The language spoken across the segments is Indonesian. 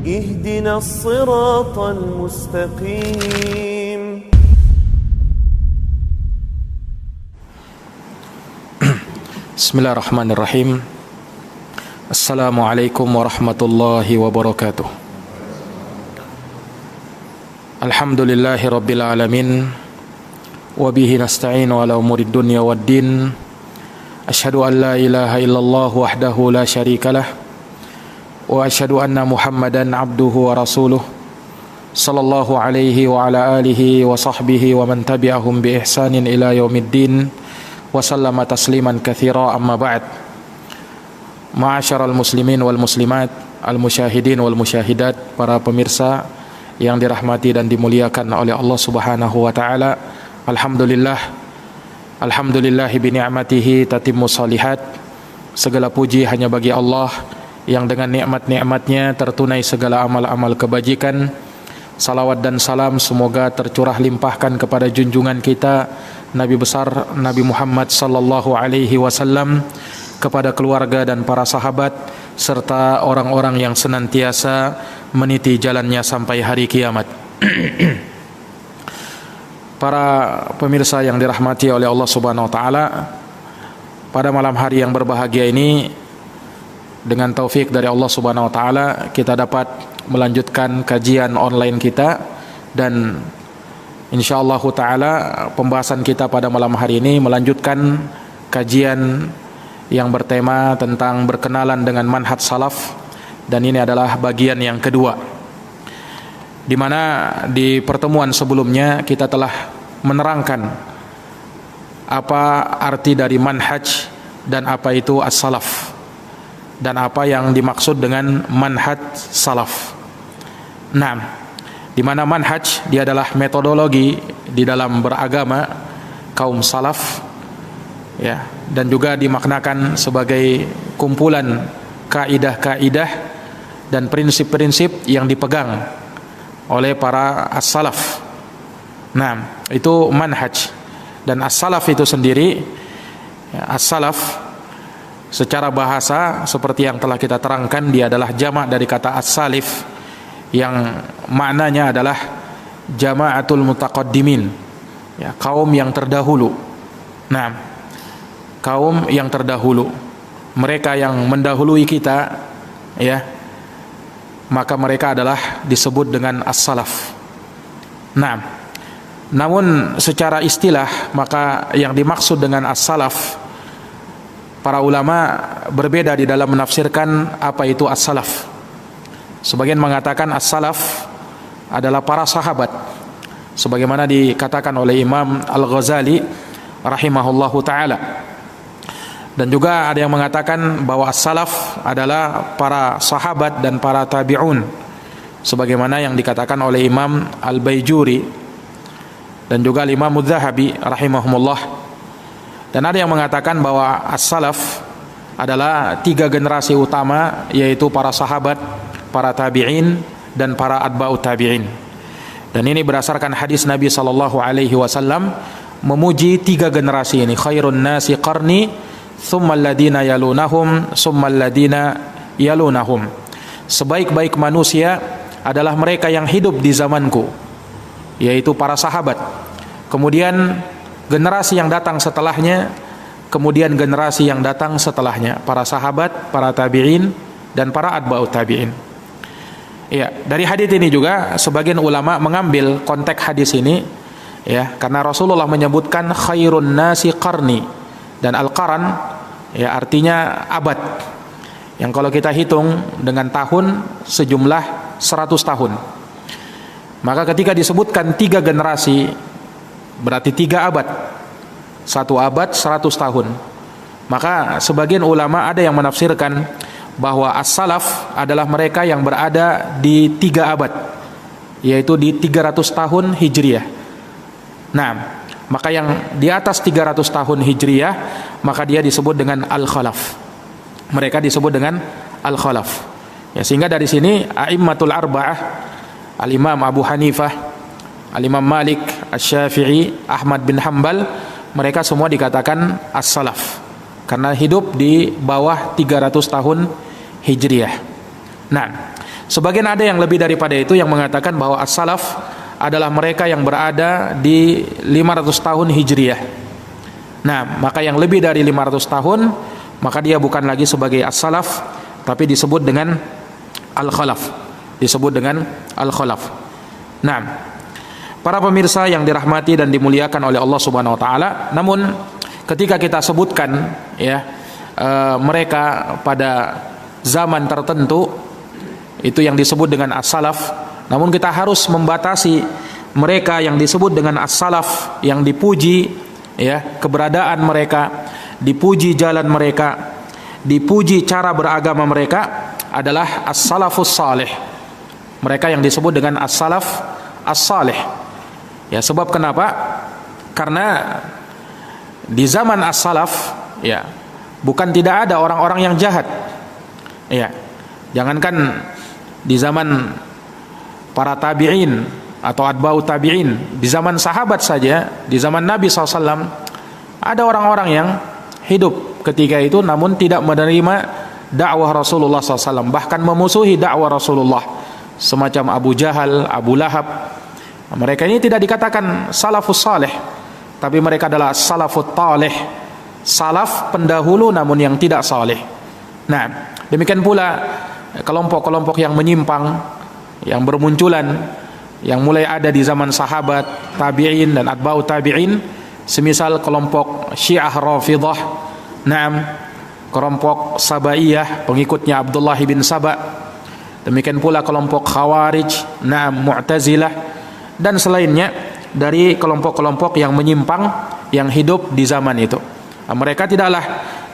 اهدنا الصراط المستقيم. Bismillahirrahmanirrahim. Assalamualaikum warahmatullahi wabarakatuh. Alhamdulillahi rabbil alamin. Wabihi nasta'inu ala umurid dunya waddin. Asyhadu an la ilaha illallah wahdahu la syarikalah. Wa asyhadu anna Muhammadan abduhu wa rasuluh. Sallallahu alaihi wa ala alihi wa sahbihi wa man tabi'ahum bi ihsanin ila yaumiddin. Wa sallama tasliman katsira, amma ba'd. Ma'asyaral muslimin wal muslimat, al musyahidin wal musyahidat, para pemirsa yang dirahmati dan dimuliakan oleh Allah Subhanahu wa taala. Alhamdulillahi bi ni'matihi tatimmu shalihat. Segala puji hanya bagi Allah yang dengan nikmat-nikmatnya tertunai segala amal-amal kebajikan. Salawat dan salam semoga tercurah limpahkan kepada junjungan kita Nabi besar Nabi Muhammad sallallahu alaihi wasallam, kepada keluarga dan para sahabat serta orang-orang yang senantiasa meniti jalannya sampai hari kiamat. Para pemirsa yang dirahmati oleh Allah Subhanahu wa taala, pada malam hari yang berbahagia ini dengan taufik dari Allah Subhanahu wa taala kita dapat melanjutkan kajian online kita, dan insyaallah ta'ala pembahasan kita pada malam hari ini melanjutkan kajian yang bertema tentang berkenalan dengan manhaj salaf, dan ini adalah bagian yang kedua, di mana di pertemuan sebelumnya kita telah menerangkan apa arti dari manhaj dan apa itu as-salaf, dan apa yang dimaksud dengan manhaj salaf. Nah, di mana manhaj dia adalah metodologi di dalam beragama kaum salaf, ya, dan juga dimaknakan sebagai kumpulan kaidah-kaidah dan prinsip-prinsip yang dipegang oleh para as-salaf. Nah, itu manhaj. Dan as-salaf itu sendiri, ya, as-salaf secara bahasa seperti yang telah kita terangkan, dia adalah jamak dari kata as-salif yang maknanya adalah jama'atul mutaqaddimin, ya, kaum yang terdahulu. Nah, kaum yang terdahulu, mereka yang mendahului kita, ya, maka mereka adalah disebut dengan as-salaf. Nah, namun secara istilah maka yang dimaksud dengan as-salaf, para ulama berbeda di dalam menafsirkan apa itu as-salaf. Sebagian mengatakan as-salaf adalah para sahabat, sebagaimana dikatakan oleh Imam Al-Ghazali rahimahullahu ta'ala. Dan juga ada yang mengatakan bahwa as-salaf adalah para sahabat dan para tabi'un, sebagaimana yang dikatakan oleh Imam Al-Baijuri dan juga Imam Adz-Dzahabi rahimahumullah. Dan ada yang mengatakan bahwa as-salaf adalah 3 generasi utama, yaitu para sahabat, para tabi'in, dan para atba'ut tabi'in. Dan ini berdasarkan hadis Nabi sallallahu alaihi wasallam memuji 3 generasi ini, khairun nasi qarni, tsumma alladina yalunahum, tsumma alladina yalunahum. Sebaik-baik manusia adalah mereka yang hidup di zamanku, yaitu para sahabat. Kemudian generasi yang datang setelahnya, kemudian generasi yang datang setelahnya, para sahabat, para tabi'in, dan para atba'ut tabi'in. Ya, dari hadis ini juga sebagian ulama mengambil konteks hadis ini, ya, karena Rasulullah menyebutkan khairun nasi qarni, dan al-qaran, ya, artinya abad. Yang kalau kita hitung dengan tahun sejumlah 100 tahun. Maka ketika disebutkan 3 generasi berarti 3 abad. 1 abad 100 tahun. Maka sebagian ulama ada yang menafsirkan bahwa as-salaf adalah mereka yang berada di 3 abad, yaitu di 300 tahun Hijriyah. Nah, maka yang di atas 300 tahun Hijriyah, maka dia disebut dengan al-khalaf. Mereka disebut dengan al-khalaf. Ya, sehingga dari sini a'immatul arba'ah, al-Imam Abu Hanifah, al-Imam Malik, Asy-Syafi'i, Ahmad bin Hanbal, mereka semua dikatakan as-salaf karena hidup di bawah 300 tahun Hijriyah. Nah, sebagian ada yang lebih daripada itu yang mengatakan bahwa as-salaf adalah mereka yang berada di 500 tahun Hijriyah. Nah, maka yang lebih dari 500 tahun, maka dia bukan lagi sebagai as-salaf, tapi disebut dengan al-khalaf. Disebut dengan al-khalaf. Nah, para pemirsa yang dirahmati dan dimuliakan oleh Allah Subhanahu wa taala, namun ketika kita sebutkan ya mereka pada zaman tertentu itu yang disebut dengan as-salaf, namun kita harus membatasi mereka yang disebut dengan as-salaf, yang dipuji ya keberadaan mereka, dipuji jalan mereka, dipuji cara beragama mereka adalah as-salafus salih. Mereka yang disebut dengan as-salaf as-salih. Ya, sebab kenapa? Karena di zaman as-salaf ya bukan tidak ada orang-orang yang jahat. Ya. Jangankan di zaman para tabi'in atau atba'u tabi'in, di zaman sahabat saja, di zaman Nabi SAW ada orang-orang yang hidup ketika itu namun tidak menerima dakwah Rasulullah SAW, bahkan memusuhi dakwah Rasulullah, semacam Abu Jahal, Abu Lahab. Mereka ini tidak dikatakan salafus salih, tapi mereka adalah salafut talih, salaf pendahulu namun yang tidak saleh. Nah, demikian pula kelompok-kelompok yang menyimpang, yang bermunculan, yang mulai ada di zaman sahabat, tabi'in dan atba'u tabi'in, semisal kelompok Syiah Rafidhah, naam, kelompok Sabaiyah, pengikutnya Abdullah bin Saba, demikian pula kelompok Khawarij, naam, Mu'tazilah, dan selainnya dari kelompok-kelompok yang menyimpang yang hidup di zaman itu. Mereka tidaklah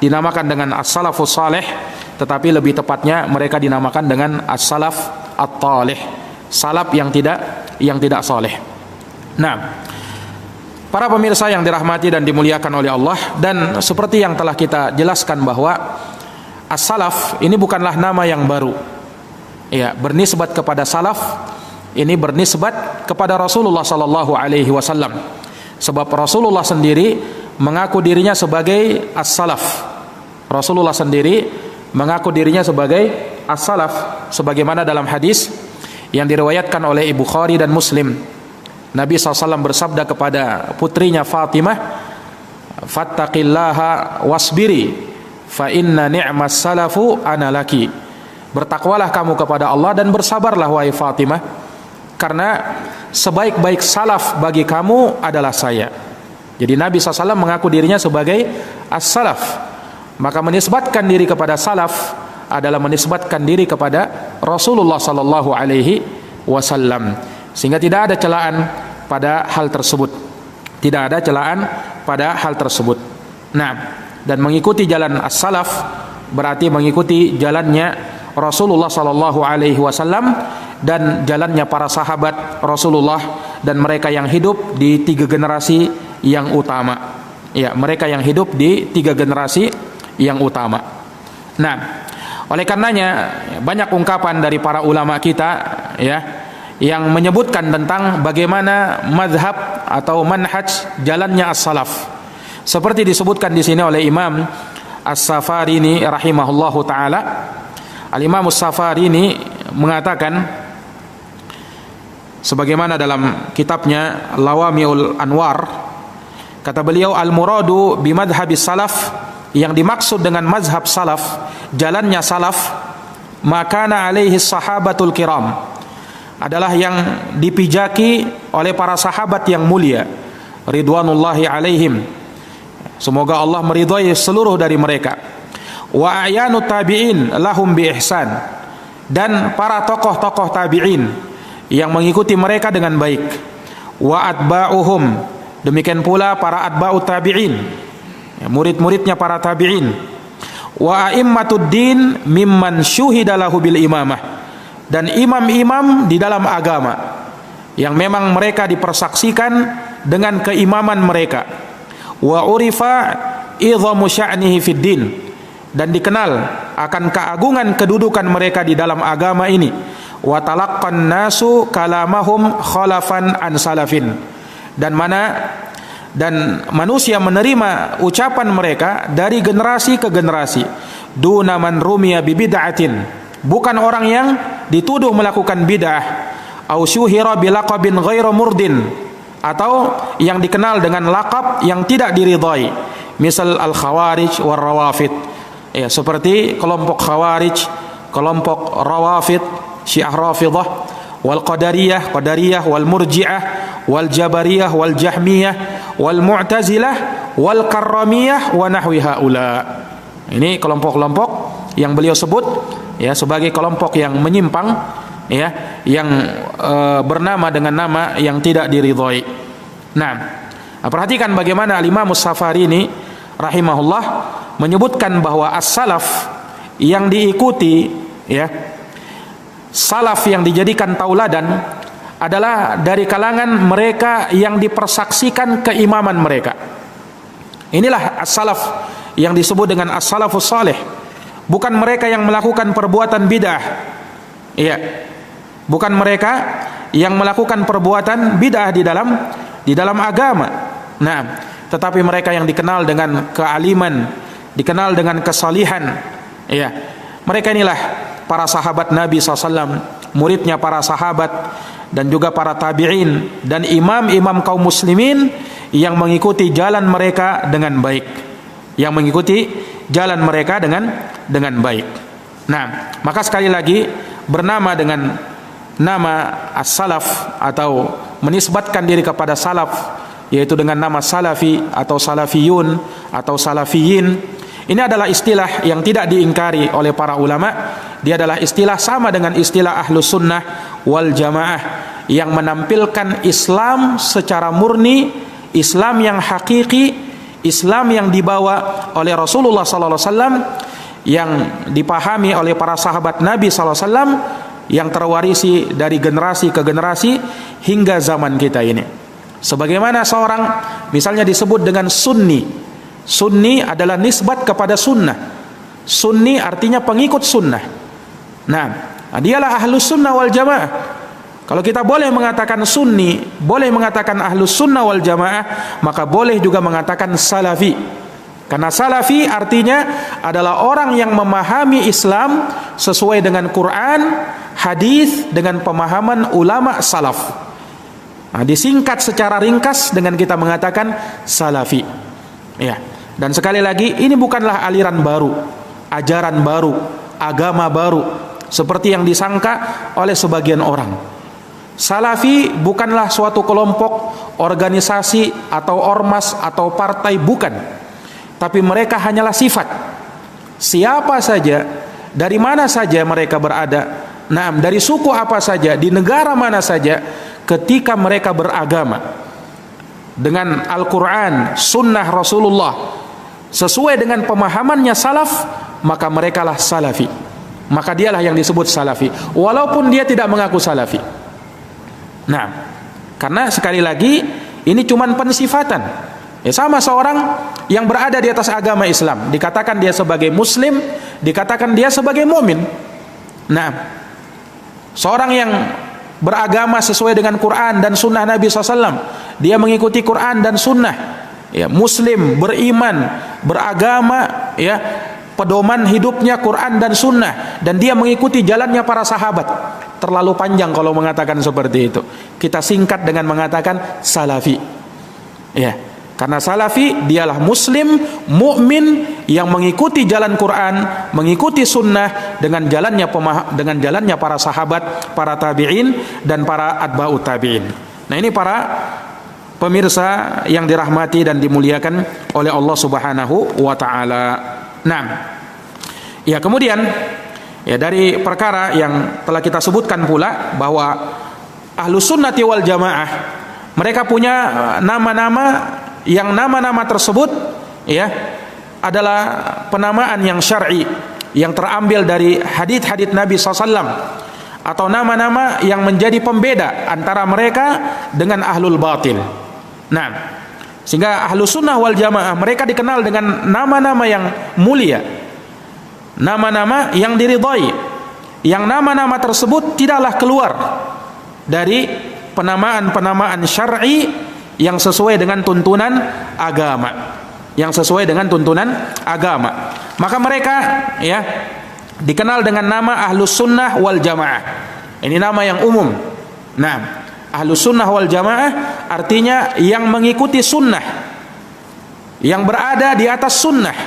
dinamakan dengan as-salafus salih, tetapi lebih tepatnya mereka dinamakan dengan as-salaf at-talih, salaf yang tidak saleh. Nah, para pemirsa yang dirahmati dan dimuliakan oleh Allah, dan seperti yang telah kita jelaskan bahwa as-salaf ini bukanlah nama yang baru. Ya, bernisbat kepada salaf ini bernisbat kepada Rasulullah sallallahu alaihi wasallam. Sebab Rasulullah sendiri mengaku dirinya sebagai as-salaf. Rasulullah sendiri mengaku dirinya sebagai as-salaf, sebagaimana dalam hadis yang diriwayatkan oleh Bukhari dan Muslim. Nabi SAW bersabda kepada putrinya Fatimah, "Fattaqillaha wasbiri, fa inna ni'mas salafu ana laki." Bertakwalah kamu kepada Allah dan bersabarlah wahai Fatimah, karena sebaik-baik salaf bagi kamu adalah saya. Jadi Nabi SAW mengaku dirinya sebagai as-salaf, maka menisbatkan diri kepada salaf adalah menisbatkan diri kepada Rasulullah sallallahu alaihi wasallam, sehingga tidak ada celaan pada hal tersebut. Tidak ada celaan pada hal tersebut. Nah, dan mengikuti jalan as-salaf berarti mengikuti jalannya Rasulullah sallallahu alaihi wasallam dan jalannya para sahabat Rasulullah dan mereka yang hidup di 3 generasi yang utama. Ya, mereka yang hidup di 3 generasi yang utama. Nah, oleh karenanya banyak ungkapan dari para ulama kita ya yang menyebutkan tentang bagaimana mazhab atau manhaj jalannya as-salaf. Seperti disebutkan di sini oleh Imam As-Safarini rahimahullahu taala. Al-Imam As-Safarini mengatakan sebagaimana dalam kitabnya Lawami'ul Anwar, kata beliau, al-muradu bimadhhabis salaf, yang dimaksud dengan mazhab salaf, jalannya salaf, makana alaihi sahabatul kiram, adalah yang dipijaki oleh para sahabat yang mulia ridwanullahi alaihim, semoga Allah meridhai seluruh dari mereka, wa ayanu tabi'in lahum bi ihsan, dan para tokoh-tokoh tabi'in yang mengikuti mereka dengan baik, wa atba'uhum, demikian pula para atba'ut tabi'in, murid-muridnya para tabi'in, wa a'immatud din mimman syuhida lahu bil imamah, dan imam-imam di dalam agama yang memang mereka dipersaksikan dengan keimaman mereka, wa urifa idhamu sya'nihi fid din, dan dikenal akan keagungan kedudukan mereka di dalam agama ini, wa talaqqan nasu kalamahum khalafan an salafin, dan manusia menerima ucapan mereka dari generasi ke generasi, duna man rumiya bi bid'atin, bukan orang yang dituduh melakukan bid'ah, au syuhira bilaqabin ghairu murdin, atau yang dikenal dengan laqab yang tidak diridhai, misal al-khawarij war rawafid, ya, seperti kelompok khawarij, kelompok rawafid, Syiah Rafidhah, wal qadariyah, wal murji'ah, wal jabariyah, wal jahmiyah, wal mu'tazilah, wal karramiyah wa nahwi haula. Ini kelompok-kelompok yang beliau sebut, ya, sebagai kelompok yang menyimpang, ya, yang bernama dengan nama yang tidak diridhoi. Nah, perhatikan bagaimana Al-Imam As-Safarini rahimahullah menyebutkan bahwa as-salaf yang diikuti, ya, salaf yang dijadikan tauladan adalah dari kalangan mereka yang dipersaksikan keimaman mereka. Inilah as-salaf yang disebut dengan as-salafus salih, bukan mereka yang melakukan perbuatan bid'ah, ya, bukan mereka yang melakukan perbuatan bid'ah di dalam agama. Nah, tetapi mereka yang dikenal dengan kealiman, dikenal dengan kesalihan, ya, mereka inilah para sahabat Nabi SAW, muridnya para sahabat, dan juga para tabi'in dan imam-imam kaum muslimin yang mengikuti jalan mereka dengan baik, yang mengikuti jalan mereka dengan baik. Nah, maka sekali lagi bernama dengan nama as-salaf atau menisbatkan diri kepada salaf, yaitu dengan nama salafi atau salafiyun atau salafiyin. Ini adalah istilah yang tidak diingkari oleh para ulama. Dia adalah istilah sama dengan istilah Ahlus Sunnah wal Jamaah, yang menampilkan Islam secara murni, Islam yang hakiki, Islam yang dibawa oleh Rasulullah SAW, yang dipahami oleh para sahabat Nabi SAW, yang terwarisi dari generasi ke generasi hingga zaman kita ini. Sebagaimana seorang misalnya disebut dengan Sunni. Sunni adalah nisbat kepada sunnah. Sunni artinya pengikut sunnah. Nah, dialah Ahlus Sunnah wal Jamaah. Kalau kita boleh mengatakan Sunni, boleh mengatakan Ahlus Sunnah wal Jamaah, maka boleh juga mengatakan Salafi. Karena Salafi artinya adalah orang yang memahami Islam sesuai dengan Quran, hadis, dengan pemahaman ulama salaf. Nah, disingkat secara ringkas dengan kita mengatakan Salafi. Ya. Dan sekali lagi, ini bukanlah aliran baru, ajaran baru, agama baru, seperti yang disangka oleh sebagian orang. Salafi bukanlah suatu kelompok, organisasi, atau ormas, atau partai, bukan. Tapi mereka hanyalah sifat. Siapa saja, dari mana saja mereka berada, nah, dari suku apa saja, di negara mana saja, ketika mereka beragama dengan Al-Quran, Sunnah Rasulullah, sesuai dengan pemahamannya salaf, maka merekalah salafi. Maka dialah yang disebut salafi, walaupun dia tidak mengaku salafi. Nah, karena sekali lagi ini cuma pensifatan. Ya, sama seorang yang berada di atas agama Islam, dikatakan dia sebagai muslim, dikatakan dia sebagai mukmin. Nah, seorang yang beragama sesuai dengan Quran dan Sunnah Nabi SAW, dia mengikuti Quran dan Sunnah, ya, muslim, beriman, beragama, ya, pedoman hidupnya Quran dan Sunnah, dan dia mengikuti jalannya para sahabat. Terlalu panjang kalau mengatakan seperti itu. Kita singkat dengan mengatakan salafi, ya, karena salafi dialah muslim, mukmin yang mengikuti jalan Quran, mengikuti Sunnah dengan jalannya para sahabat, para tabi'in, dan para atba'ut tabi'in. Nah, ini para pemirsa yang dirahmati dan dimuliakan oleh Allah Subhanahu wa taala. Nah, ya, kemudian, ya, dari perkara yang telah kita sebutkan pula bahwa Ahlus Sunnati wal Jamaah mereka punya nama-nama, yang nama-nama tersebut, ya, adalah penamaan yang syar'i, yang terambil dari hadits-hadits Nabi SAW, atau nama-nama yang menjadi pembeda antara mereka dengan ahlul batil. Nah, sehingga Ahlus Sunnah wal Jamaah mereka dikenal dengan nama-nama yang mulia, nama-nama yang diridhai, yang nama-nama tersebut tidaklah keluar dari penamaan-penamaan syar'i yang sesuai dengan tuntunan agama, yang sesuai dengan tuntunan agama. Maka mereka, ya, dikenal dengan nama Ahlus Sunnah wal Jamaah. Ini nama yang umum. Nah, Ahlus Sunnah wal Jamaah artinya yang mengikuti sunnah, yang berada di atas sunnah.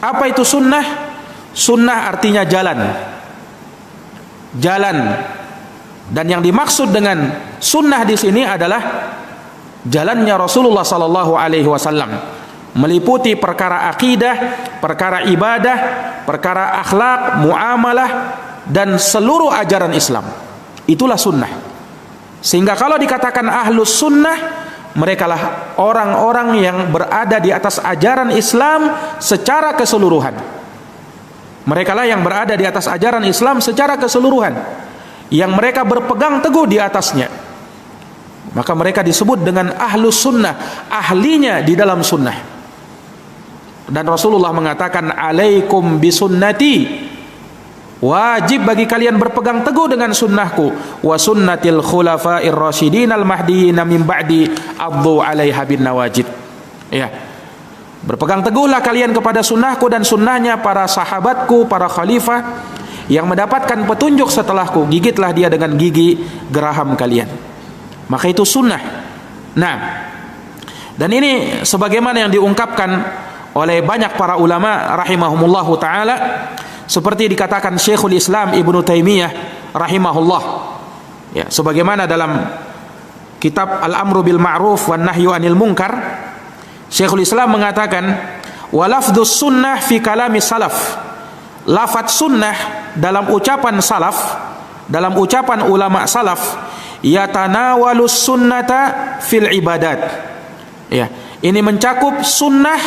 Apa itu sunnah? Sunnah artinya jalan. Jalan. Dan yang dimaksud dengan sunnah di sini adalah jalannya Rasulullah sallallahu alaihi wasallam, meliputi perkara akidah, perkara ibadah, perkara akhlak, muamalah, dan seluruh ajaran Islam. Itulah sunnah. Sehingga kalau dikatakan ahlus sunnah, mereka lah orang-orang yang berada di atas ajaran Islam secara keseluruhan. Mereka lah yang berada di atas ajaran Islam secara keseluruhan, yang mereka berpegang teguh di atasnya. Maka mereka disebut dengan ahlus sunnah, ahlinya di dalam sunnah. Dan Rasulullah mengatakan, alaikum bisunnati, wajib bagi kalian berpegang teguh dengan sunnahku, wa sunnatil khulafa'ir rasyidin al mahdiyyin min ba'di addu 'alaiha bin nawajid. Ya. Berpegang teguhlah kalian kepada sunnahku dan sunnahnya para sahabatku, para khalifah yang mendapatkan petunjuk setelahku, gigitlah dia dengan gigi geraham kalian. Maka itu sunnah. Nah, dan ini sebagaimana yang diungkapkan oleh banyak para ulama rahimahumullahu ta'ala, seperti dikatakan Syekhul Islam Ibnu Taimiyah rahimahullah, ya, sebagaimana dalam kitab Al-Amru bil Ma'ruf wan Nahyu 'anil Munkar, Syekhul Islam mengatakan, wa lafdzus sunnah fi kalami salaf. Lafaz sunnah dalam ucapan salaf, dalam ucapan ulama salaf, yatanawalus sunnata fil ibadat. Ya, ini mencakup sunnah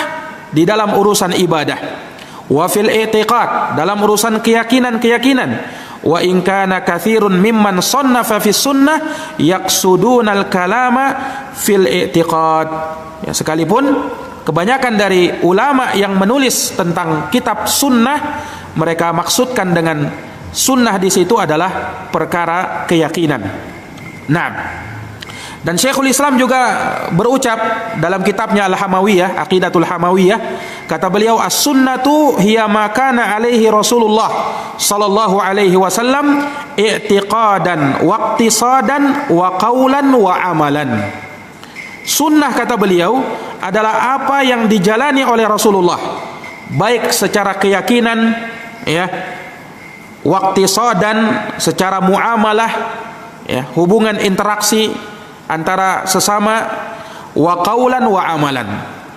di dalam urusan ibadah. Wa fil i'tiqad, dalam urusan keyakinan-keyakinan. Wa in kana katsirun mimman sannafa fis sunnah yaqsudunal kalama fil i'tiqad. Ya, sekalipun kebanyakan dari ulama yang menulis tentang kitab sunnah, mereka maksudkan dengan sunnah di situ adalah perkara keyakinan. Nah, dan Syekhul Islam juga berucap dalam kitabnya Al-Hamawiyah, Aqidatul Hamawiyah, kata beliau, as-sunnatu hiya ma kana alaihi Rasulullah sallallahu alaihi wasallam i'tiqadan wa iqtisadan wa qaulan wa amalan. Sunnah, kata beliau, adalah apa yang dijalani oleh Rasulullah, baik secara keyakinan, ya, wa iqtisadan, secara muamalah, ya, hubungan interaksi antara sesama, wa qaulan wa amalan,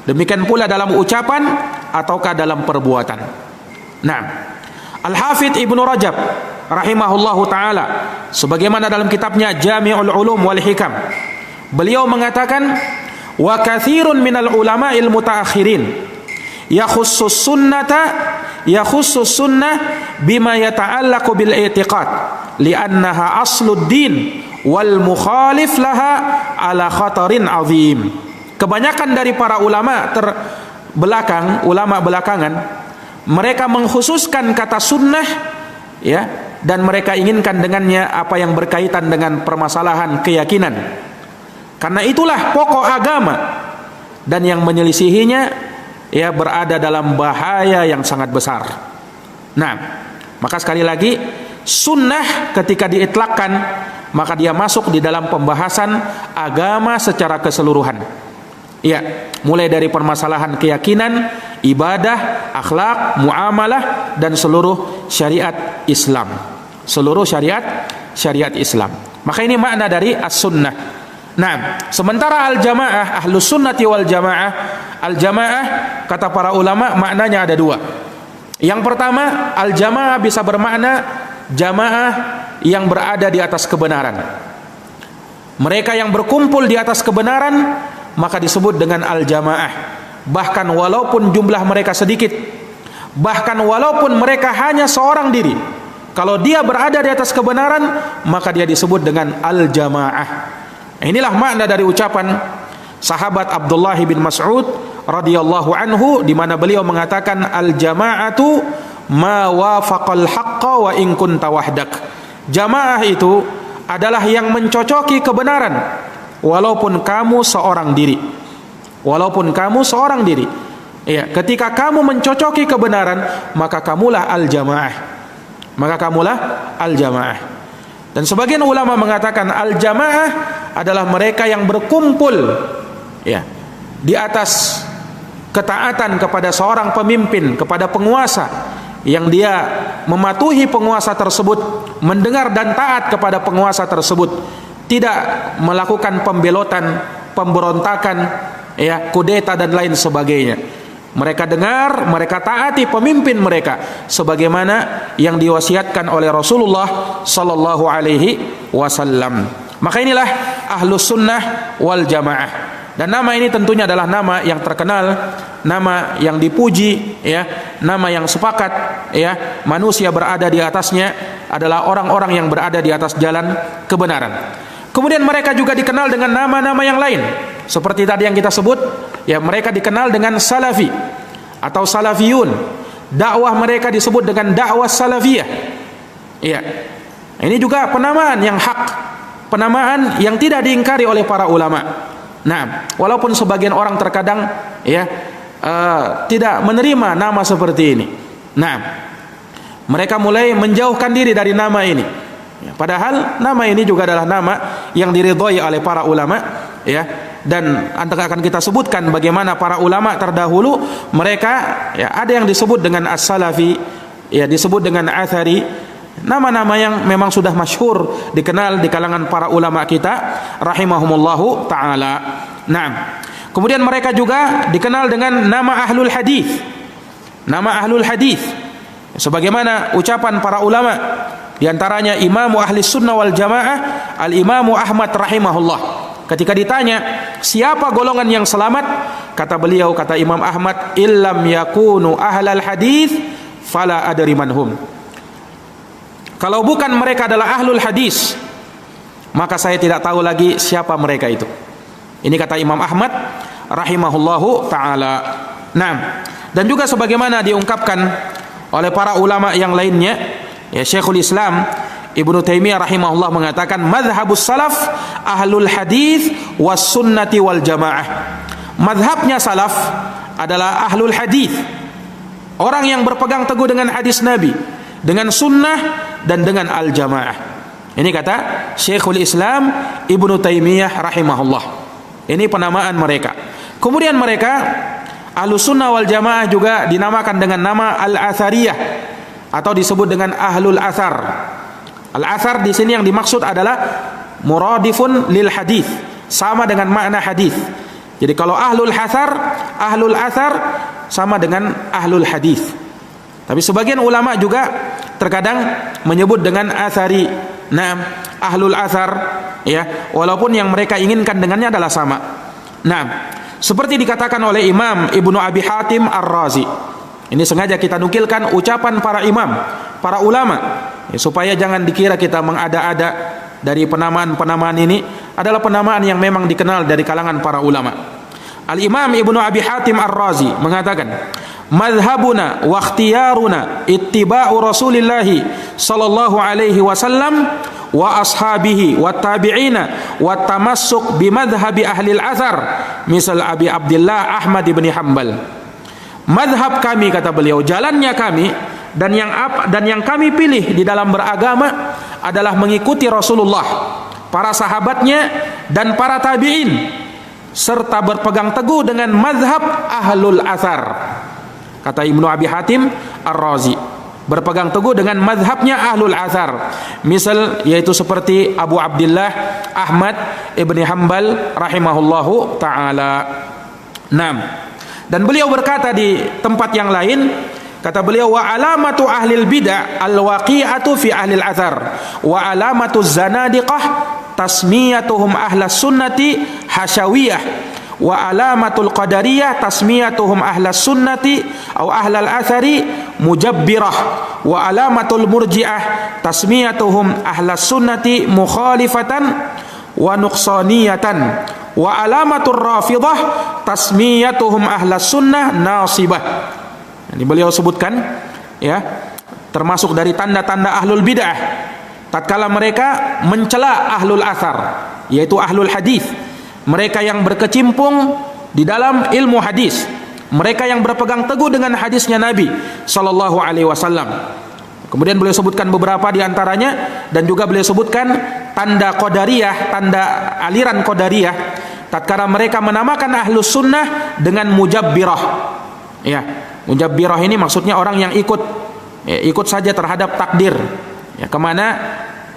demikian pula dalam ucapan ataukah dalam perbuatan. Nah, Al-Hafidz Ibnu Rajab rahimahullahu taala, sebagaimana dalam kitabnya Jami'ul Ulum wal Hikam, beliau mengatakan, wa katsirun minal ulama'il mutaakhirin yakhussus sunnah bima yata'allaqu bil i'tiqad li'annaha aslud din wal mukhalif laha ala khatarin azim. Kebanyakan dari para ulama ulama belakangan, mereka mengkhususkan kata sunnah, ya, dan mereka inginkan dengannya apa yang berkaitan dengan permasalahan keyakinan, karena itulah pokok agama, dan yang menyelisihinya, ya, berada dalam bahaya yang sangat besar. Nah, maka sekali lagi, sunnah ketika diitlakkan, maka dia masuk di dalam pembahasan agama secara keseluruhan. Ya, mulai dari permasalahan keyakinan, ibadah, akhlak, muamalah, dan seluruh syariat Islam. Seluruh syariat Islam. Maka ini makna dari as-sunnah. Nah, sementara al-jamaah, ahlus sunnati wal jamaah, al-jamaah kata para ulama maknanya ada dua. Yang pertama, al-jamaah bisa bermakna jamaah yang berada di atas kebenaran. Mereka yang berkumpul di atas kebenaran, maka disebut dengan al-jamaah. Bahkan walaupun jumlah mereka sedikit, bahkan walaupun mereka hanya seorang diri, kalau dia berada di atas kebenaran, maka dia disebut dengan al-jamaah. Inilah makna dari ucapan sahabat Abdullah bin Mas'ud radhiyallahu anhu, di mana beliau mengatakan, al-jama'atu ma wafaqal haqqa wa in kunta wahdak. Jamaah itu adalah yang mencocoki kebenaran walaupun kamu seorang diri. Walaupun kamu seorang diri. Ya, ketika kamu mencocoki kebenaran, maka kamulah al-jamaah. maka kamulah al-jamaah. Dan sebagian ulama mengatakan al-jamaah adalah mereka yang berkumpul ya di atas ketaatan kepada seorang pemimpin, kepada penguasa, yang dia mematuhi penguasa tersebut, mendengar dan taat kepada penguasa tersebut, tidak melakukan pembelotan, pemberontakan, ya, kudeta dan lain sebagainya. Mereka dengar, mereka taati pemimpin mereka sebagaimana yang diwasiatkan oleh Rasulullah sallallahu alaihi wasallam. Maka inilah Ahlus Sunnah wal Jamaah. Dan nama ini tentunya adalah nama yang terkenal, nama yang dipuji, ya, nama yang sepakat, ya, manusia berada di atasnya adalah orang-orang yang berada di atas jalan kebenaran. Kemudian mereka juga dikenal dengan nama-nama yang lain. Seperti tadi yang kita sebut, ya, mereka dikenal dengan Salafi atau Salafiyun. Dakwah mereka disebut dengan dakwah Salafiyah. Iya. Ini juga penamaan yang hak, penamaan yang tidak diingkari oleh para ulama. Nah, walaupun sebagian orang terkadang ya tidak menerima nama seperti ini. Nah, mereka mulai menjauhkan diri dari nama ini. Ya, padahal nama ini juga adalah nama yang diridhoi oleh para ulama, ya. Dan akan kita sebutkan bagaimana para ulama terdahulu mereka, ya, ada yang disebut dengan as-salafi, ya, disebut dengan athari, nama-nama yang memang sudah masyhur, dikenal di kalangan para ulama kita rahimahumullahu taala. Nah, kemudian mereka juga dikenal dengan nama ahlul hadis. Nama ahlul hadis sebagaimana ucapan para ulama, di antaranya Imamu Ahli Sunnah wal Jamaah Al-Imamu Ahmad rahimahullah. Ketika ditanya siapa golongan yang selamat, kata beliau, kata Imam Ahmad, illam yakunu ahlal hadis fala adri manhum. Kalau bukan mereka adalah ahlul hadis, maka saya tidak tahu lagi siapa mereka itu. Ini kata Imam Ahmad rahimahullahu taala. Nah, dan juga sebagaimana diungkapkan oleh para ulama yang lainnya, ya, Syekhul Islam Ibnu Taimiyah rahimahullah mengatakan madhabus salaf ahlul hadis was sunnati wal jamaah. Madhabnya salaf adalah ahlul hadis, orang yang berpegang teguh dengan hadis Nabi, dengan sunnah dan dengan al jamaah. Ini kata Syekhul Islam Ibnu Taimiyah rahimahullah. Ini penamaan mereka. Kemudian mereka Ahlus Sunnah wal Jamaah juga dinamakan dengan nama Al-Athariyah atau disebut dengan Ahlul Athar. Al-Athar di sini yang dimaksud adalah muradifun lil hadis, sama dengan makna hadis. Jadi kalau Ahlul Athar, Ahlul Athar sama dengan Ahlul Hadis. Tapi sebagian ulama juga terkadang menyebut dengan Athari. Nah, Ahlul Athar, ya, walaupun yang mereka inginkan dengannya adalah sama. Nah, seperti dikatakan oleh Imam Ibnu Abi Hatim Ar-Razi. Ini sengaja kita nukilkan ucapan para imam, para ulama, ya, supaya jangan dikira kita mengada-ada dari penamaan-penamaan ini. Adalah penamaan yang memang dikenal dari kalangan para ulama. Al-Imam Ibnu Abi Hatim Ar-Razi mengatakan, madhabuna wa ikhtiyaruna ittiba'u Rasulillahi sallallahu alaihi wasallam wa ashabihi wa tabi'ina wa tamassuk bimadhabi ahli al-athar misal Abi Abdullah Ahmad ibn Hanbal. Madhab kami, kata beliau, jalannya kami dan yang kami pilih di dalam beragama adalah mengikuti Rasulullah, para sahabatnya dan para tabi'in, serta berpegang teguh dengan madhab ahlul athar. Kata Ibnu Abi Hatim Ar-Razi, berpegang teguh dengan madhabnya ahlul athar, misal yaitu seperti Abu Abdullah Ahmad ibni Hanbal rahimahullahu ta'ala. Dan beliau berkata di tempat yang lain, kata beliau, wa alamatu ahlil bid'ah al-waqi'atu fi ahlil athar wa alamatu zanadiqah tasmiyatuhum ahlas sunnati hasyawiyah wa alamatul qadariyah tasmiyatuhum ahlas sunnati atau ahlal athari mujabbirah wa alamatul murji'ah tasmiyatuhum ahlas sunnati mukhalifatan wa nuqsaniyatan wa alamatur rafidah tasmiyatuhum ahlas sunnah nasibah. Ini beliau sebutkan, ya, termasuk dari tanda-tanda ahlul bid'ah tatkala mereka mencela ahlul athar, yaitu ahlul hadis, mereka yang berkecimpung di dalam ilmu hadis, mereka yang berpegang teguh dengan hadisnya Nabi sallallahu alaihi wasallam. Kemudian beliau sebutkan beberapa di antaranya, dan juga beliau sebutkan tanda Qadariyah, tanda aliran Qadariyah tatkala mereka menamakan Ahlus Sunnah dengan Mujabbirah. Ya, Mujabbirah ini maksudnya orang yang ikut saja terhadap takdir. Ya, kemana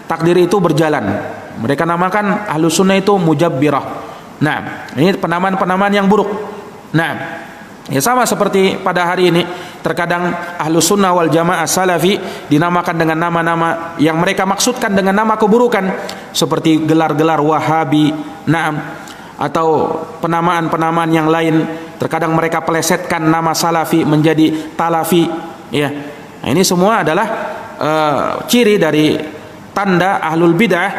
takdir itu berjalan. Mereka namakan Ahlus Sunnah itu Mujabbirah. Nah, ini penamaan-penamaan yang buruk. Nah, ya sama seperti pada hari ini, terkadang Ahlus Sunnah wal Jamaah Salafi dinamakan dengan nama-nama yang mereka maksudkan dengan nama keburukan, seperti gelar-gelar Wahabi, atau penamaan-penamaan yang lain. Terkadang mereka pelesetkan nama Salafi menjadi Talafi. Ya, nah, ini semua adalah ciri dari tanda Ahlul Bid'ah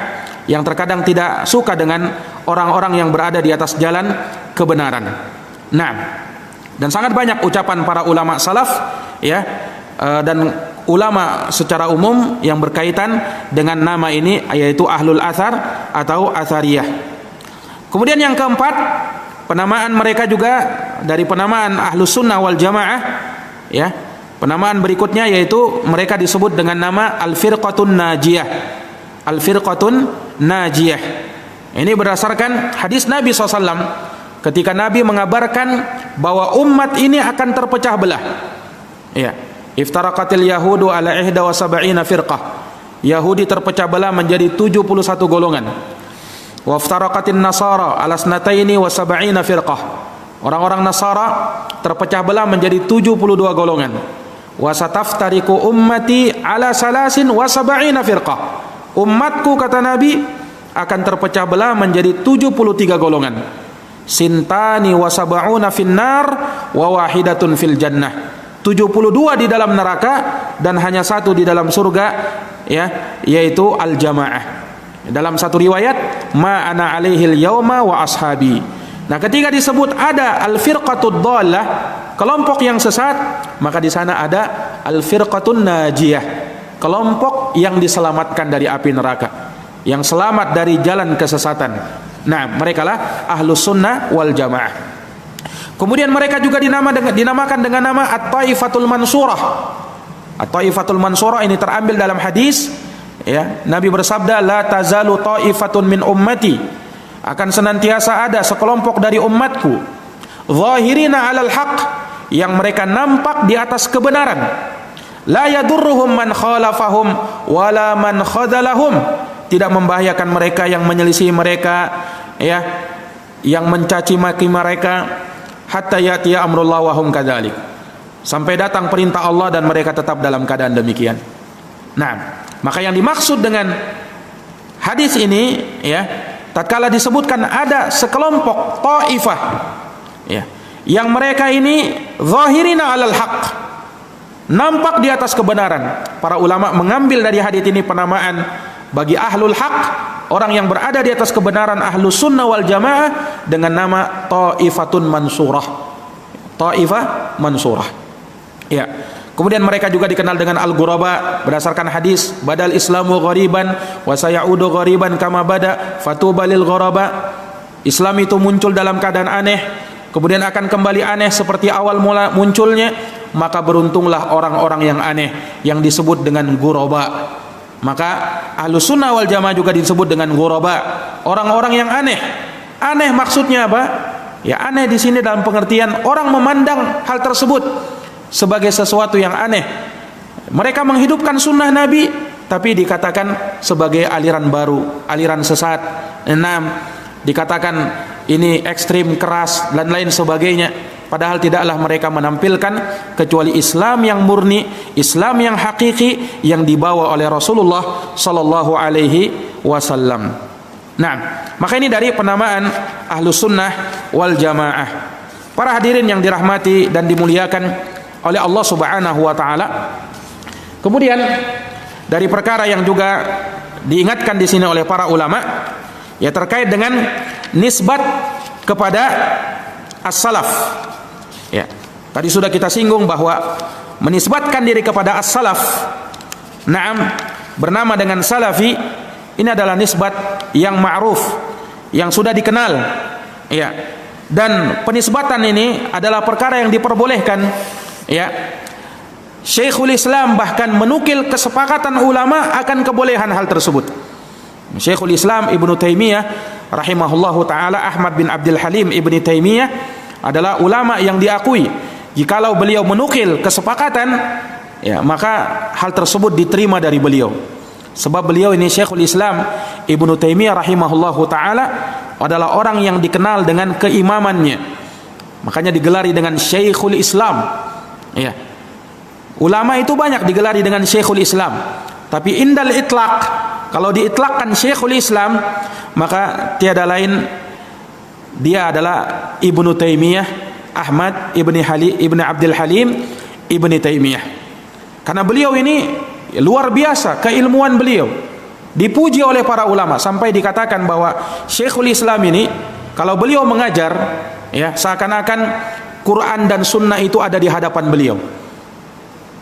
yang terkadang tidak suka dengan orang-orang yang berada di atas jalan kebenaran. Nah, dan sangat banyak ucapan para ulama salaf, ya, dan ulama secara umum yang berkaitan dengan nama ini, yaitu Ahlul Athar atau Athariyah. Kemudian yang keempat, penamaan mereka juga dari penamaan Ahlus Sunnah wal Jamaah, ya. Penamaan berikutnya yaitu mereka disebut dengan nama Al-Firqatun Najiyah. Al-Firqatun Najiyah. Ini berdasarkan hadis Nabi SAW ketika Nabi mengabarkan bahwa umat ini akan terpecah belah. Ya, iftaraqatil yahudu ala 71 firqah. Yahudi terpecah belah menjadi 71 golongan. Wa iftaraqatin nasara ala 72 firqah. Orang-orang Nasara terpecah belah menjadi 72 golongan. Wa sataftariqu ummati ala 73 firqah. Umatku, kata Nabi, akan terpecah belah menjadi 73 golongan. Sintani wa sab'una finnar wa wahidatun fil jannah. 72 di dalam neraka dan hanya satu di dalam surga, ya, yaitu al-jamaah. Dalam satu riwayat, ma ana alaihil yauma wa ashabi. Nah, ketika disebut ada al-firqatud dhallah, kelompok yang sesat, maka di sana ada al-firqatun najiyah, kelompok yang diselamatkan dari api neraka, yang selamat dari jalan kesesatan. Nah, mereka lah Ahlus Sunnah wal Jamaah. Kemudian mereka juga dinamakan dengan nama At-Taifatul Mansurah. At-Taifatul Mansurah ini terambil dalam hadis, ya, Nabi bersabda, la tazalu taifatun min ummati, akan senantiasa ada sekelompok dari umatku, zahirina 'alal haqq, yang mereka nampak di atas kebenaran, la yadurruhum man khalafahum wala man khadalahum, tidak membahayakan mereka yang menyelisih mereka, ya, yang mencaci maki mereka, hatta yatiya amrullah wa hum kadzalik, sampai datang perintah Allah dan mereka tetap dalam keadaan demikian. Nah, maka yang dimaksud dengan hadis ini, ya, tatkala disebutkan ada sekelompok taifah, ya, yang mereka ini zahirina 'alal haqq, nampak di atas kebenaran. Para ulama mengambil dari hadis ini penamaan bagi ahlul haq, orang yang berada di atas kebenaran, Ahlus Sunnah wal Jamaah, dengan nama Taifatun Mansurah. Taifah Mansurah. Ya. Kemudian mereka juga dikenal dengan al-ghuraba berdasarkan hadis, badal islamu ghariban wa sayaudu ghariban kama bada fatuba lil ghuraba. Islam itu muncul dalam keadaan aneh, kemudian akan kembali aneh seperti awal mula munculnya, maka beruntunglah orang-orang yang aneh yang disebut dengan ghuraba. Maka Ahlus Sunnah wal Jamaah juga disebut dengan ghuraba, orang-orang yang aneh. Aneh maksudnya apa? Ya, aneh di sini dalam pengertian orang memandang hal tersebut sebagai sesuatu yang aneh. Mereka menghidupkan sunnah Nabi, tapi dikatakan sebagai aliran baru, aliran sesat. Dikatakan ini ekstrim, keras, dan lain sebagainya. Padahal tidaklah mereka menampilkan kecuali Islam yang murni, Islam yang hakiki, yang dibawa oleh Rasulullah sallallahu alaihi wasallam. Nah, maka ini dari penamaan Ahlus Sunnah wal Jamaah. Para hadirin yang dirahmati dan dimuliakan oleh Allah Subhanahu wa taala. Kemudian dari perkara yang juga diingatkan di sini oleh para ulama, ya, terkait dengan nisbat kepada as-salaf. Ya, tadi sudah kita singgung bahwa menisbatkan diri kepada as-salaf, bernama dengan salafi, ini adalah nisbat yang ma'ruf, yang sudah dikenal, ya. Dan penisbatan ini adalah perkara yang diperbolehkan, ya. Syekhul Islam bahkan menukil kesepakatan ulama akan kebolehan hal tersebut. Syekhul Islam Ibnu Taimiyah rahimahullahu taala, Ahmad bin Abdul Halim Ibnu Taimiyah adalah ulama yang diakui jikalau beliau menukil kesepakatan, ya, maka hal tersebut diterima dari beliau. Sebab beliau ini Syekhul Islam Ibnu Taimiyah rahimahullahu taala adalah orang yang dikenal dengan keimamannya. Makanya digelari dengan Syekhul Islam. Ya. Ulama itu banyak digelari dengan Syekhul Islam. Tapi indal itlaq, kalau diitlakkan Syekhul Islam, maka tiada lain dia adalah Ibnu Taimiyah Ahmad Ibn Abdul Halim Ibnu Taimiyah. Karena beliau ini luar biasa keilmuan beliau, dipuji oleh para ulama sampai dikatakan bahwa Syekhul Islam ini kalau beliau mengajar, ya, seakan-akan Quran dan Sunnah itu ada di hadapan beliau.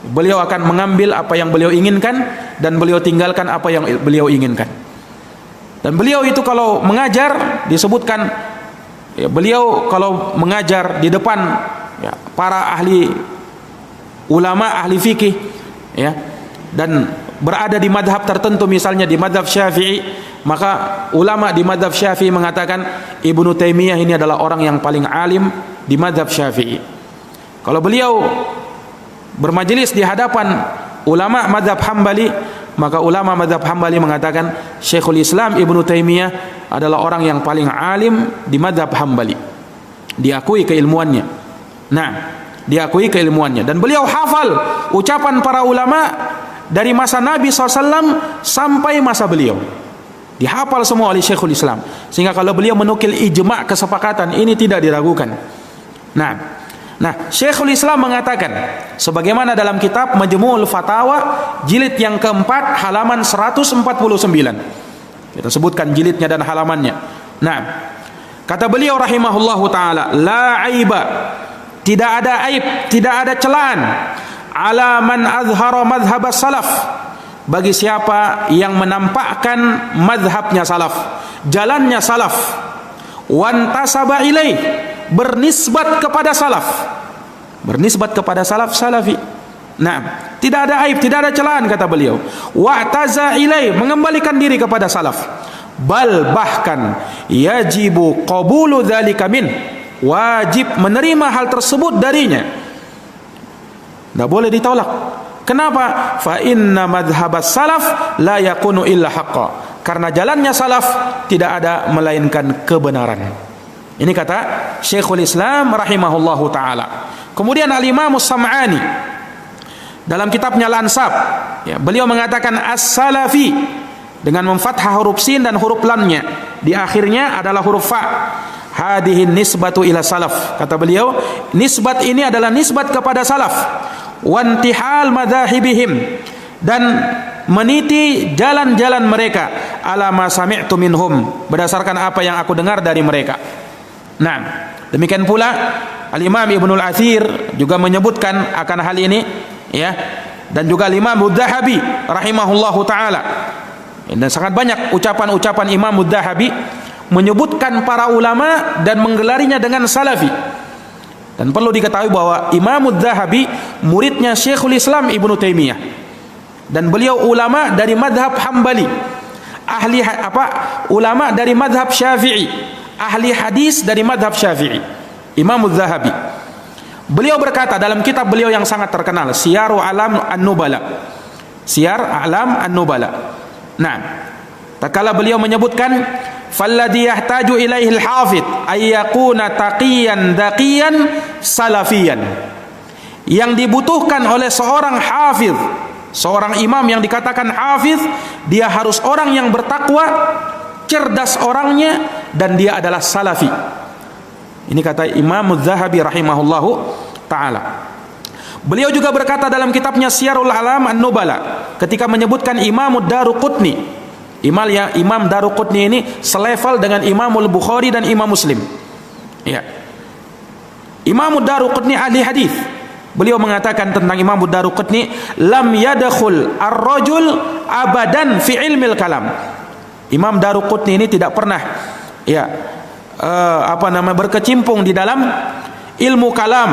Beliau akan mengambil apa yang beliau inginkan dan beliau tinggalkan apa yang beliau inginkan. Dan beliau itu kalau mengajar disebutkan, ya, beliau kalau mengajar di depan, ya, para ahli ulama, ahli fikih, ya, dan berada di madhab tertentu, misalnya di madhab Syafi'i, maka ulama di madhab Syafi'i mengatakan Ibnu Taimiyah ini adalah orang yang paling alim di madhab Syafi'i. Kalau beliau bermajelis di hadapan ulama madhab Hambali, maka ulama madhab Hambali mengatakan Syekhul Islam Ibnu Taimiyah adalah orang yang paling alim di madhab Hambali, diakui keilmuannya. Nah, diakui keilmuannya, dan beliau hafal ucapan para ulama dari masa Nabi SAW sampai masa beliau, dihafal semua oleh Syekhul Islam, sehingga kalau beliau menukil ijma' kesepakatan ini tidak diragukan. Nah, Syekhul Islam mengatakan sebagaimana dalam kitab Majmu'ul Fatawa jilid yang keempat halaman 149. Kita sebutkan jilidnya dan halamannya. Nah, kata beliau rahimahullahu taala, la aiba, tidak ada aib, tidak ada celaan, ala man azhara madhhab salaf, bagi siapa yang menampakkan madhabnya salaf, jalannya salaf, wantasaba ilaih, bernisbat kepada salaf, bernisbat kepada salaf, salafi. Nah, tidak ada aib, tidak ada celaan, kata beliau. Wa'taza ilaih, mengembalikan diri kepada salaf. Bal, bahkan yajibu qabulu dzalika min, wajib menerima hal tersebut darinya, tidak boleh ditolak. Kenapa? Fa inna madhhabas salaf la yakunu illa haqqa, karena jalannya salaf tidak ada melainkan kebenaran. Ini kata Syekhul Islam rahimahullahu taala. Kemudian Al-Imam As-Sam'ani dalam kitabnya Al-Ansab, ya, beliau mengatakan as-salafi dengan memfathah huruf sin dan huruf lamnya, di akhirnya adalah huruf fa. Hadihi nisbatu ila salaf, kata beliau, nisbat ini adalah nisbat kepada salaf. Wantihal madzahibihim, dan meniti jalan-jalan mereka, ala ma sami'tu minhum, berdasarkan apa yang aku dengar dari mereka. Nah, demikian pula Al-Imam Ibnul Athir juga menyebutkan akan hal ini, ya, dan juga Imam Mudzahabi rahimahullahu taala. Dan sangat banyak ucapan-ucapan Imam Mudzahabi menyebutkan para ulama dan menggelarinya dengan salafi. Dan perlu diketahui bahwa Imam Mudzahabi muridnya Syekhul Islam Ibnu Taimiyah, dan beliau ulama dari madhab Hambali, ahli ulama dari madhab Syafi'i, ahli hadis dari madhab Syafi'i, Imam Mudzahabi. Beliau berkata dalam kitab beliau yang sangat terkenal, Syiar A'lam An-Nubala, Syiar A'lam An-Nubala. Nah, tatkala beliau menyebutkan falladhi yahtaju ilaihi al-hafidh ay yakuna taqiyan daqiyan salafiyan, yang dibutuhkan oleh seorang hafidh, seorang imam yang dikatakan hafidh, dia harus orang yang bertakwa, cerdas orangnya, dan dia adalah salafi. Ini kata Imam Mudzahabi rahimahullahu taala. Beliau juga berkata dalam kitabnya Syiarul A'lam An-Nubala ketika menyebutkan Imam Daruqutni, Imam Daruqutni ini selevel dengan Imamul Bukhari dan Imam Muslim. Ya. Imam Daruqutni ahli hadis. Beliau mengatakan tentang Imam Daruqutni, lam yadkhul ar-rajul abadan fi ilmil kalam. Imam Daruqutni ini tidak pernah berkecimpung di dalam ilmu kalam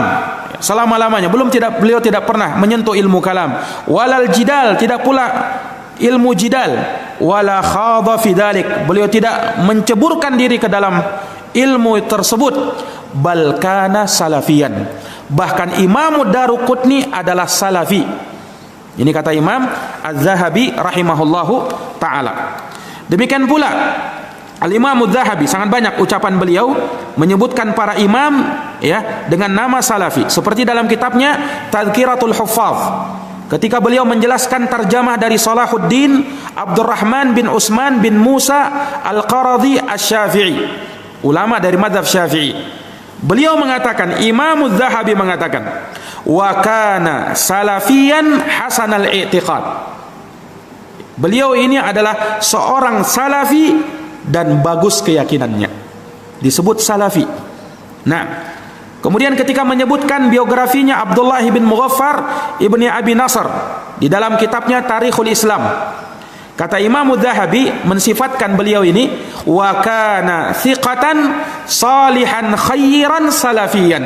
selama-lamanya, beliau tidak pernah menyentuh ilmu kalam. Walal jidal, tidak pula ilmu jidal. Wala khadha fi dzalik, beliau tidak menceburkan diri ke dalam ilmu tersebut. Bal kana salafiyan, bahkan Imam Daruqutni adalah salafi. Ini kata Imam Az-Zahabi rahimahullahu taala. Demikian pula Al-Imam Az-Zahabi, sangat banyak ucapan beliau menyebutkan para imam ya dengan nama salafi. Seperti dalam kitabnya Tadhkiratul Huffaz, ketika beliau menjelaskan terjemah dari Salahuddin Abdurrahman bin Utsman bin Musa Al-Qaradhi Asy-Syafi'i, ulama dari mazhab Syafi'i. Beliau mengatakan, Imam Az-Zahabi mengatakan, wa kana salafiyan hasanal i'tiqad. Beliau ini adalah seorang salafi dan bagus keyakinannya, disebut salafi. Nah, kemudian ketika menyebutkan biografinya Abdullah bin Mughaffar ibni Abi Nasr di dalam kitabnya Tarikhul Islam, kata Imam Az-Zahabi mensifatkan beliau ini, wa kana thiqatan salihan khairan salafiyan.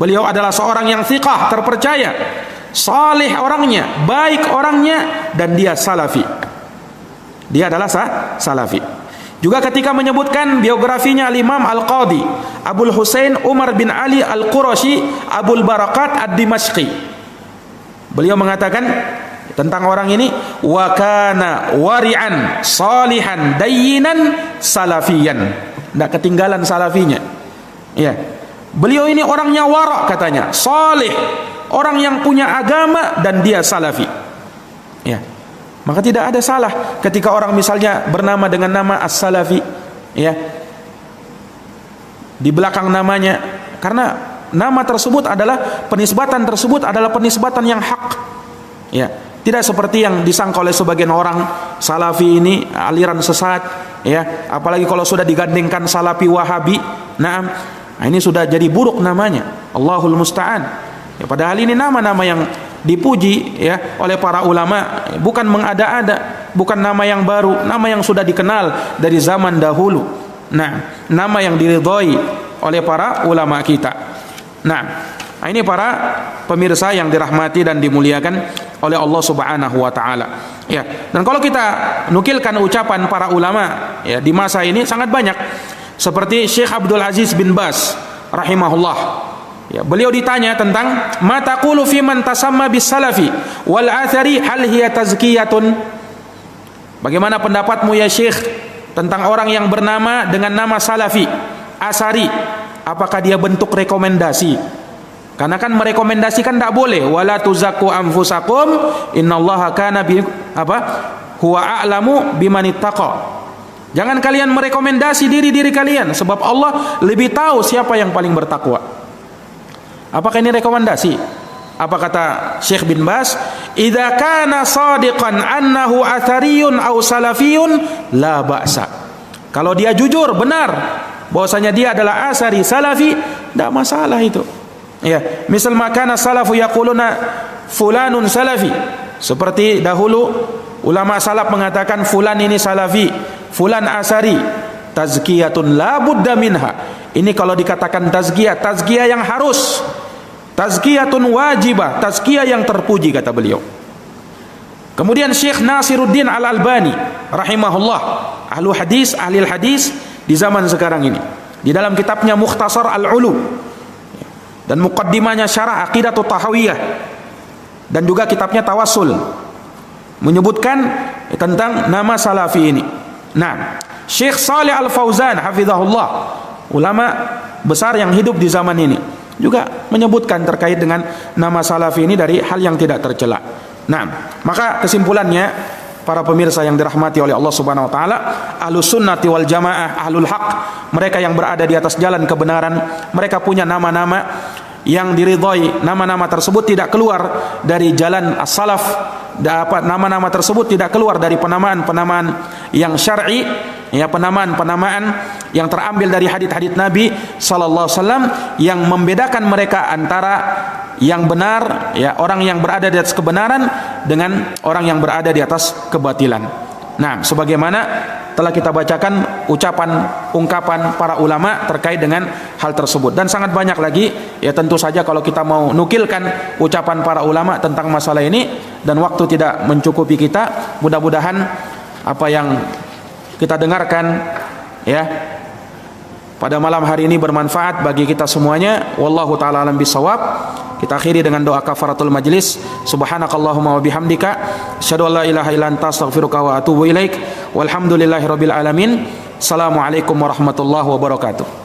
Beliau adalah seorang yang thiqah, terpercaya, salih orangnya, baik orangnya, dan dia salafi. Dia adalah salafi. Juga ketika menyebutkan biografinya Al-Imam Al-Qadhi Abul Husain Umar bin Ali Al-Qurashi Abul Barakat Ad-Dimashqi, beliau mengatakan tentang orang ini, wa kana wari'an salihan dayyinan salafiyan. Tidak ketinggalan salafinya. Ya. Beliau ini orangnya wara, katanya, salih, orang yang punya agama, dan dia salafi. Ya. Maka tidak ada salah ketika orang misalnya bernama dengan nama As-Salafi, ya, di belakang namanya, karena nama tersebut adalah penisbatan yang hak. Ya. Tidak seperti yang disangka oleh sebagian orang, Salafi ini aliran sesat, ya, apalagi kalau sudah digandengkan Salafi Wahabi. Nah, ini sudah jadi buruk namanya. Allahul musta'an. Ya, padahal ini nama-nama yang dipuji ya oleh para ulama, bukan mengada-ada, bukan nama yang baru, nama yang sudah dikenal dari zaman dahulu. Nah, nama yang diridhoi oleh para ulama kita. Nah, ini para pemirsa yang dirahmati dan dimuliakan oleh Allah Subhanahu wa taala. Ya, dan kalau kita nukilkan ucapan para ulama ya di masa ini sangat banyak. Seperti Syekh Abdul Aziz bin Baz rahimahullah. Ya, beliau ditanya tentang ma taqulu fi man tasamma bis salafi wal athari hal hiya tazkiyatun. Bagaimana pendapatmu ya Syekh tentang orang yang bernama dengan nama salafi, asari? Apakah dia bentuk rekomendasi? Karena kan merekomendasikan tidak boleh. Wala tuzakku anfusakum innallaha kana bi huwa a'lamu bimanittaqa. Jangan kalian merekomendasi diri kalian, sebab Allah lebih tahu siapa yang paling bertakwa. Apakah ini rekomendasi? Apa kata Syekh bin Baz? Idza kana shadiqan annahu athariyun aw salafiyun la ba'sa. Kalau dia jujur, benar bahwasanya dia adalah asari, salafi, tidak masalah itu. Ya, misal makana salafu yaquluna fulanun salafi. Seperti dahulu ulama salaf mengatakan fulan ini salafi, fulan asari. Tazkiyatun la budda minha. Ini kalau dikatakan tazkiyah yang harus, tazkiyatun wajibah, tazkiyah yang terpuji, kata beliau. Kemudian Syekh Nasiruddin Al-Albani rahimahullah, ahli hadis di zaman sekarang ini, di dalam kitabnya Mukhtasar Al-Ulu dan muqaddimahnya Syarah Aqidatut Tahawiyah, dan juga kitabnya Tawassul, menyebutkan tentang nama salafi ini. Nah, Syekh Shalih Al-Fauzan hafizahullah, ulama besar yang hidup di zaman ini, juga menyebutkan terkait dengan nama salafi ini dari hal yang tidak tercela. Nah, maka kesimpulannya para pemirsa yang dirahmati oleh Allah Subhanahu wa taala, Ahlus Sunnati wal Jamaah, Ahlul Haq, mereka yang berada di atas jalan kebenaran, mereka punya nama-nama yang diridhai. Nama-nama tersebut tidak keluar dari jalan as-salaf. Nama-nama tersebut tidak keluar dari penamaan-penamaan yang syar'i, ya, penamaan-penamaan yang terambil dari hadits-hadits Nabi sallallahu alaihi wasallam yang membedakan mereka antara yang benar, ya, orang yang berada di atas kebenaran dengan orang yang berada di atas kebatilan. Nah, sebagaimana telah kita bacakan ungkapan para ulama terkait dengan hal tersebut, dan sangat banyak lagi. Ya tentu saja kalau kita mau nukilkan ucapan para ulama tentang masalah ini, dan waktu tidak mencukupi kita, mudah-mudahan apa yang kita dengarkan ya pada malam hari ini bermanfaat bagi kita semuanya. Wallahu taala alam bisawab. Kita akhiri dengan doa kafaratul majlis. Subhanakallahumma wa bihamdika asyhadu an la ilaha illa anta astaghfiruka wa atubu ilaik. Walhamdulillahirabbil alamin. Assalamualaikum warahmatullahi wabarakatuh.